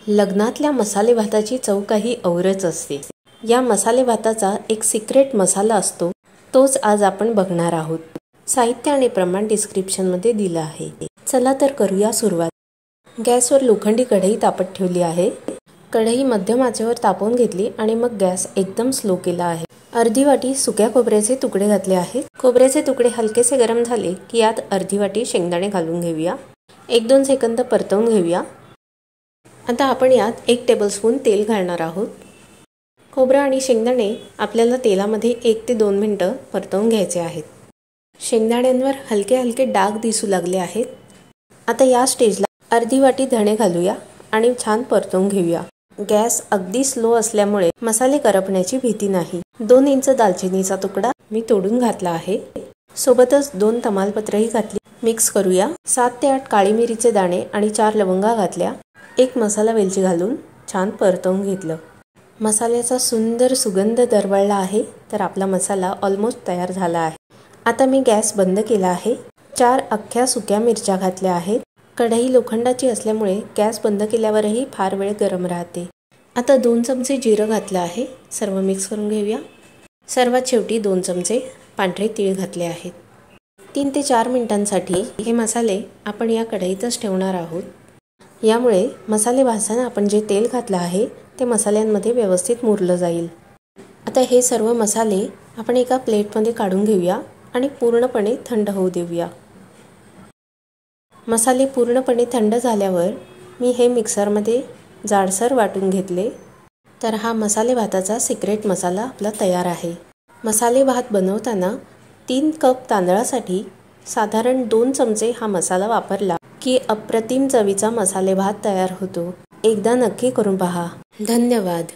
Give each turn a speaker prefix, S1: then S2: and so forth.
S1: लग्नातल्या मसाले भाताची चव काही औरच असते। या मसाले भाताचा एक सिक्रेट मसाला असतो, तोच आज आपण बघणार आहोत। साहित्य आणि प्रमाण डिस्क्रिप्शनमध्ये दिलं आहे। चला तर करूया सुरुवात। गॅसवर लोखंडी कढई तापत ठेवली आहे। कढई मध्यम आचेवर तापवून घेतली आणि मग गॅस एकदम स्लो केला आहे। अर्धी वाटी सुक्या खोबऱ्याचे तुकडे घातले आहेत। खोबऱ्याचे तुकडे हलकेसे गरम झाले की यात अर्धी वाटी शेंगदाणे घालून घेऊया। 1-2 सेकंद परतवून घेऊया। आता आपण यात 1 टेबलस्पून तेल घालणार आहोत। खोबरं आणि शेंगदाणे आपल्याला तेलामध्ये 1 ते 2 मिनिटं परतवून घ्यायचे आहेत। शेंगदाण्यांवर हलके हलके डाग दिसू लागले आहेत। आता या स्टेजला अर्धी वाटी धणे घालूया आणि छान परतवून घेऊया। गॅस अगदी स्लो असल्यामुळे मसाले करपण्याची भीती नाही। 2 इंच दालचिनीचा तुकडा मी तोडून घातला आहे। सोबतच 2 तमालपत्रही घातली। मिक्स करूया। 7 ते 8 काळी मिरीचे दाणे आणि 4 लवंगा घातल्या। 1 मसाला वेलची घालून छान परतवून घेतलं। मसाल्याचा सुंदर सुगंध दरवळला आहे, तर आपला मसाला ऑलमोस्ट तयार झाला आहे। आता मी गॅस बंद केला आहे। 4 अख्ख्या सुक्या मिरच्या घातल्या आहेत। कढई लोखंडाची असल्यामुळे गॅस बंद केल्यावरही फार वेळ गरम राहते। आता 2 चमचे जिरं घातलं आहे। सर्व मिक्स करून घेऊया। सर्वात शेवटी 2 चमचे पांढरे तीळ घातले आहेत। 3 ते 4 मिनिटांसाठी हे मसाले आपण या कढईतच ठेवणार आहोत। यामुळे मसाले भाजताना आपण जे तेल घातलं आहे ते मसाल्यांमध्ये व्यवस्थित मुरलं जाईल। आता हे सर्व मसाले आपण एका प्लेटमध्ये काढून घेऊया आणि पूर्णपणे थंड होऊ देऊया। मसाले पूर्णपणे थंड झाल्यावर मी हे मिक्सरमध्ये जाडसर वाटून घेतले। तर हा मसाले भाताचा सिक्रेट मसाला आपला तयार आहे। मसाले भात बनवताना 3 कप तांदळासाठी साधारण 2 चमचे हा मसाला वापरला की अप्रतिम चवीचा मसाले भात तयार होतो। एकदा नक्की करून पहा। धन्यवाद।